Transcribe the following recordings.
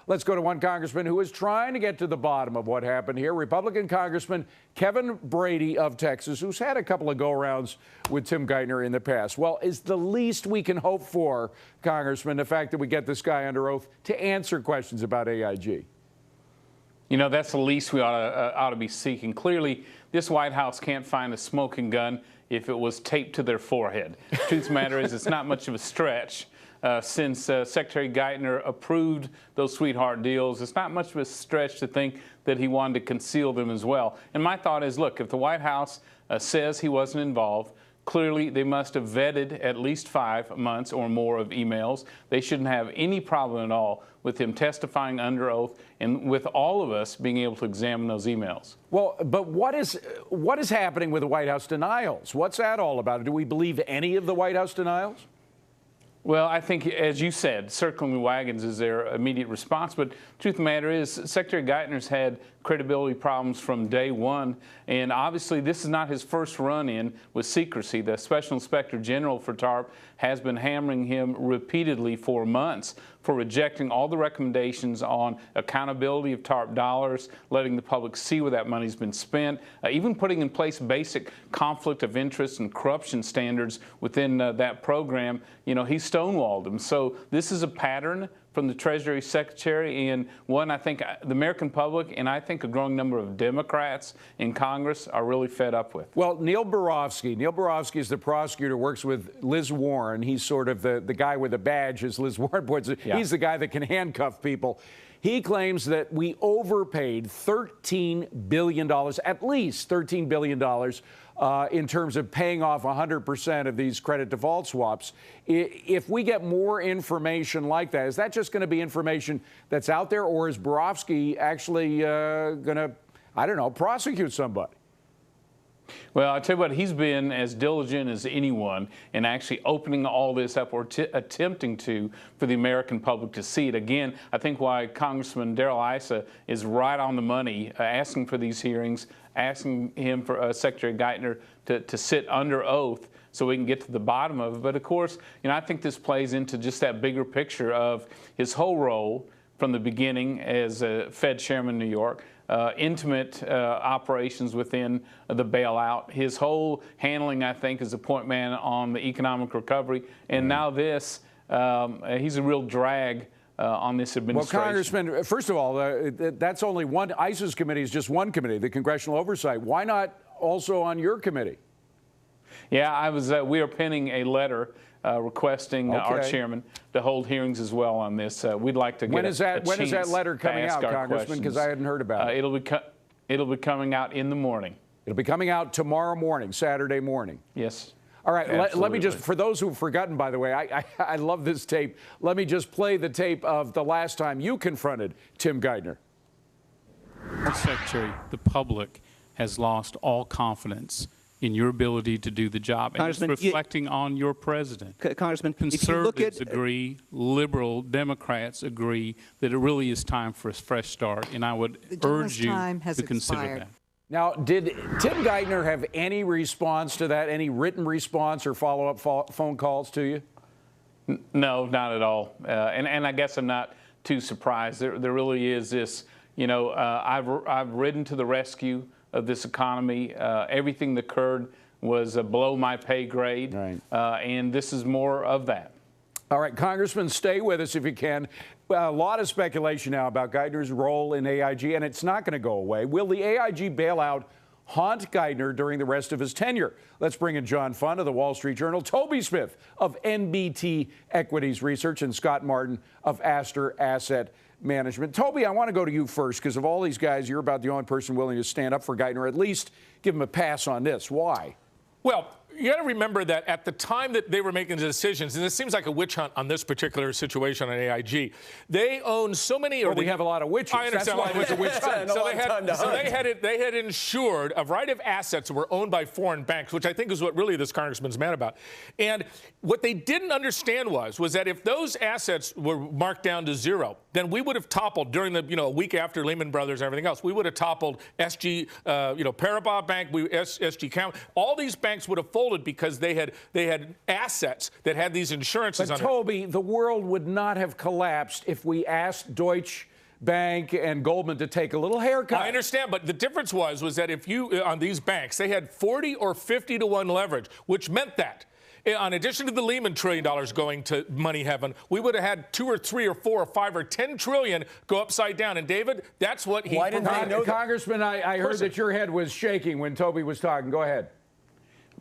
Let's go to one congressman who is trying to get to the bottom of what happened here. Republican Congressman Kevin Brady of Texas, who's had a couple of go-arounds with Tim Geithner in the past. Well, is the least we can hope for, Congressman, the fact that we get this guy under oath to answer questions about AIG? You know, that's the least we ought to be seeking. Clearly, this White House can't find a smoking gun if it was taped to their forehead. Truth of the matter is, it's not much of a stretch. Since Secretary Geithner approved those sweetheart deals, it's not much of a stretch to think that he wanted to conceal them as well. And my thought is, look, if the White House says he wasn't involved, clearly they must have vetted at least 5 months or more of emails. They shouldn't have any problem at all with him testifying under oath and with all of us being able to examine those emails. Well, but what is happening with the White House denials? What's that all about? Do we believe any of the White House denials? Well, I think, as you said, circling the wagons is their immediate response. But the truth of the matter is, Secretary Geithner's had credibility problems from day one. And obviously, this is not his first run-in with secrecy. The Special Inspector General for TARP has been hammering him repeatedly for months for rejecting all the recommendations on accountability of TARP dollars, letting the public see where that money's been spent, even putting in place basic conflict of interest and corruption standards within that program. You know, he stonewalled them. So this is a pattern from the Treasury Secretary, and one I think the American public and I think a growing number of Democrats in Congress are really fed up with. Well, Neil Barofsky is the prosecutor, works with Liz Warren. He's sort of the guy with a badge, as Liz Warren puts it. Yeah. He's the guy that can handcuff people. He claims that we overpaid $13 billion, at least $13 billion, in terms of paying off 100% of these credit default swaps. If we get more information like that, is that just going to be information that's out there, or is Barofsky actually going to, I don't know, prosecute somebody? Well, I'll tell you what, he's been as diligent as anyone in actually opening all this up or attempting to for the American public to see it. Again, I think why Congressman Darrell Issa is right on the money, asking for these hearings, asking him for Secretary Geithner to sit under oath so we can get to the bottom of it. But of course, you know, I think this plays into just that bigger picture of his whole role from the beginning as Fed chairman in New York, intimate operations within the bailout, his whole handling, I think, as a point man on the economic recovery, and now this, he's a real drag on this administration. Well, Congressman, first of all, that's only one. ISIS committee is just one committee, the Congressional Oversight. Why not also on your committee? Yeah, we are penning a letter requesting our chairman to hold hearings as well on this. We'd like to get when is that letter coming out, Congressman? Because I hadn't heard about it. It'll be coming out in the morning. It'll be coming out tomorrow morning, Saturday morning. Yes. All right, let me just, for those who've forgotten, by the way, I love this tape. Let me just play the tape of the last time you confronted Tim Geithner. Secretary, the public has lost all confidence in your ability to do the job. And it's reflecting on your president. Congressman, conservatives agree, liberal Democrats agree that it really is time for a fresh start, and I would urge you to consider that. Now, did Tim Geithner have any response to that, any written response or follow-up phone calls to you? No, not at all. And I guess I'm not too surprised. There really is this, you know, I've ridden to the rescue of this economy. Everything that occurred was below my pay grade, right. And this is more of that. All right, Congressman, stay with us if you can. A lot of speculation now about Geithner's role in AIG, and it's not going to go away. Will the AIG bailout haunt Geithner during the rest of his tenure? Let's bring in John Fund of the Wall Street Journal, Toby Smith of NBT Equities Research, and Scott Martin of Astor Asset Management. Toby, I want to go to you first, because of all these guys, you're about the only person willing to stand up for Geithner, at least give him a pass on this. Why? Well, you got to remember that at the time that they were making the decisions, and it seems like a witch hunt on this particular situation on AIG, they own so many. Well, we have a lot of witches. I understand why it was a witch hunt. They had insured a variety of assets that were owned by foreign banks, which I think is what really this congressman's mad about. And what they didn't understand was that if those assets were marked down to zero, then we would have toppled during the, a week after Lehman Brothers and everything else. We would have toppled SG, Paribas Bank, SG Count. All these banks would have folded because they had assets that had these insurances on it. But Toby, the world would not have collapsed if we asked Deutsche Bank and Goldman to take a little haircut. I understand, but the difference was that if you, on these banks, they had 40 or 50 to 1 leverage, which meant that in addition to the Lehman $1 trillion going to money heaven, we would have had 2 or 3 or 4 or 5 or 10 trillion go upside down. And David, that's what he. Why didn't they know that? Congressman, I heard that your head was shaking when Toby was talking. Go ahead.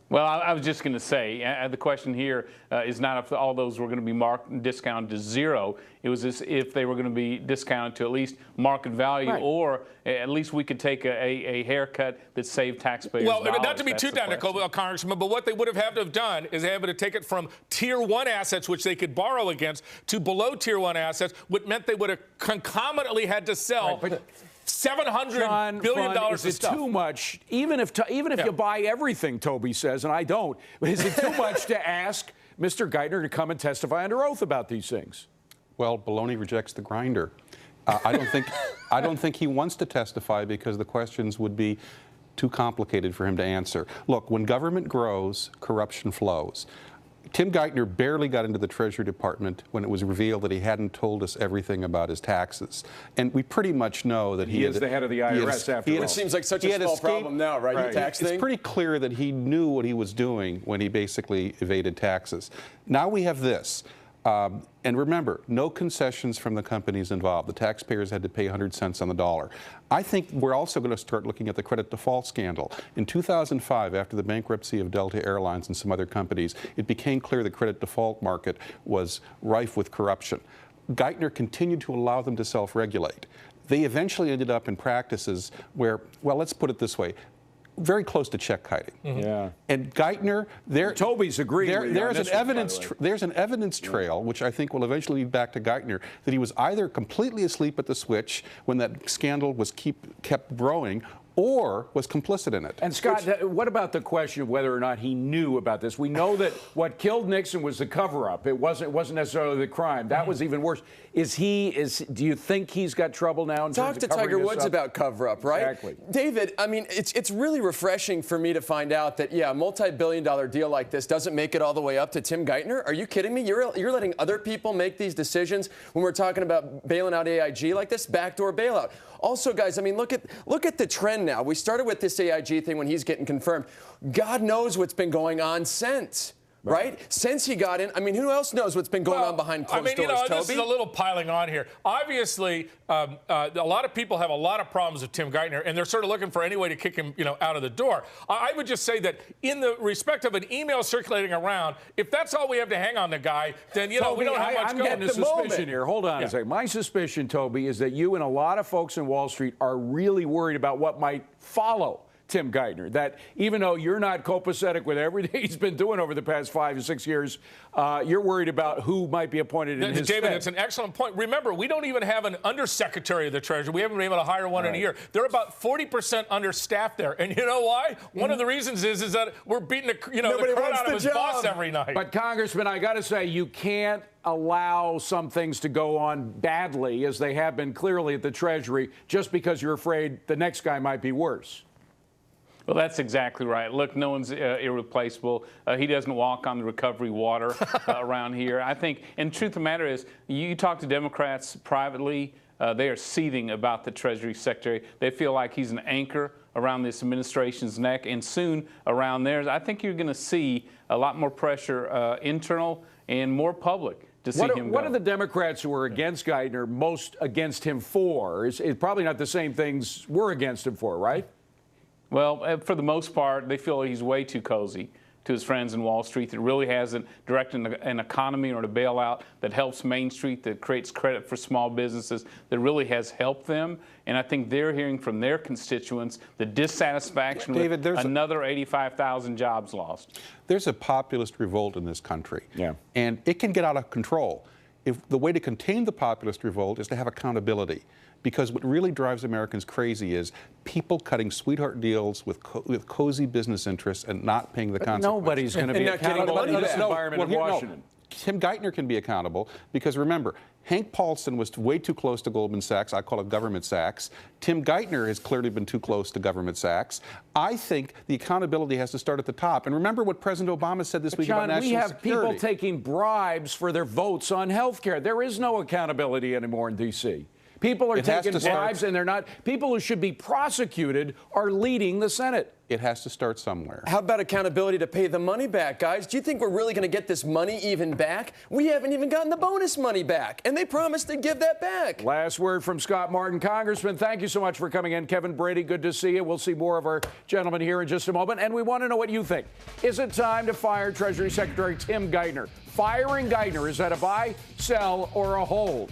Well, I was just going to say, the question here is not if all those were going to be marked and discounted to zero. It was as if they were going to be discounted to at least market value, right, or at least we could take a haircut that saved taxpayers Well, dollars. not to be too technical, Congressman, but what they would have had to have done is they had to take it from Tier 1 assets, which they could borrow against, to below Tier 1 assets, which meant they would have concomitantly had to sell. Right, $700 billion of stuff. Is it too much, even if you buy everything, Toby says, and I don't, but is it too much to ask Mr. Geithner to come and testify under oath about these things? Well, baloney rejects the grinder. I don't think he wants to testify because the questions would be too complicated for him to answer. Look, when government grows, corruption flows. Tim Geithner barely got into the Treasury Department when it was revealed that he hadn't told us everything about his taxes. And we pretty much know that he is the head of the IRS after all. It seems like such a small problem now, right? Right. Tax thing? It's pretty clear that he knew what he was doing when he basically evaded taxes. Now we have this. And remember, no concessions from the companies involved. The taxpayers had to pay 100 cents on the dollar. I think we're also going to start looking at the credit default scandal. In 2005, after the bankruptcy of Delta Airlines and some other companies, it became clear the credit default market was rife with corruption. Geithner continued to allow them to self-regulate. They eventually ended up in practices where, well, let's put it this way, very close to check kiting. Mm-hmm. Yeah. And Geithner, Toby's agreeing. There's an evidence trail, which I think will eventually lead back to Geithner, that he was either completely asleep at the switch when that scandal was kept growing, or was complicit in it. And Scott, what about the question of whether or not he knew about this? We know that what killed Nixon was the cover-up. It wasn't necessarily the crime. That was even worse. Do you think he's got trouble now in terms of covering Tiger Woods about cover-up, right? Exactly. David, I mean, it's really refreshing for me to find out that, yeah, a multi-billion-dollar deal like this doesn't make it all the way up to Tim Geithner. Are you kidding me? You're letting other people make these decisions when we're talking about bailing out AIG like this, backdoor bailout. Also, guys, I mean, look at the trend now. We started with this AIG thing when he's getting confirmed. God knows what's been going on since. Right? Since he got in, I mean, who else knows what's been going on behind closed doors, Toby? This is a little piling on here. Obviously, a lot of people have a lot of problems with Tim Geithner, and they're sort of looking for any way to kick him, out of the door. I would just say that in the respect of an email circulating around, if that's all we have to hang on the guy, then, Toby, we don't have much I'm going. getting a suspicion here. Hold on a second. My suspicion, Toby, is that you and a lot of folks in Wall Street are really worried about what might follow Tim Geithner, that even though you're not copacetic with everything he's been doing over the past 5 or 6 years, you're worried about who might be appointed in his David, stead. it's an excellent point. Remember, we don't even have an undersecretary of the Treasury. We haven't been able to hire one in a year. They're about 40% understaffed there. And you know why? One of the reasons is that we're beating the crowd out of his boss every night. But, Congressman, I got to say, you can't allow some things to go on badly, as they have been clearly at the Treasury, just because you're afraid the next guy might be worse. Well, that's exactly right. Look, no one's irreplaceable. He doesn't walk on the recovery water around here. I think, and the truth of the matter is, you talk to Democrats privately, they are seething about the Treasury Secretary. They feel like he's an anchor around this administration's neck, and soon around theirs. I think you're going to see a lot more pressure, internal and more public, to see him go. What are the Democrats who are against Geithner most against him for? It's probably not the same things we're against him for, right? Well, for the most part, they feel he's way too cozy to his friends in Wall Street, that really hasn't directed an economy or a bailout that helps Main Street, that creates credit for small businesses, that really has helped them. And I think they're hearing from their constituents the dissatisfaction with another 85,000 jobs lost. There's a populist revolt in this country. Yeah. And it can get out of control. If the way to contain the populist revolt is to have accountability. Because what really drives Americans crazy is people cutting sweetheart deals with cozy business interests and not paying the consequences. Nobody's going to be accountable in this environment in Washington. Tim Geithner can be accountable because, remember, Hank Paulson was way too close to Goldman Sachs. I call it government Sachs. Tim Geithner has clearly been too close to government Sachs. I think the accountability has to start at the top. And remember what President Obama said this week about national security. We have people taking bribes for their votes on health care. There is no accountability anymore in D.C. People are taking bribes, and they're not. People who should be prosecuted are leading the Senate. It has to start somewhere. How about accountability to pay the money back, guys? Do you think we're really going to get this money even back? We haven't even gotten the bonus money back, and they promised to give that back. Last word from Scott Martin. Congressman, thank you so much for coming in. Kevin Brady, good to see you. We'll see more of our gentlemen here in just a moment, and we want to know what you think. Is it time to fire Treasury Secretary Tim Geithner? Firing Geithner, is that a buy, sell, or a hold?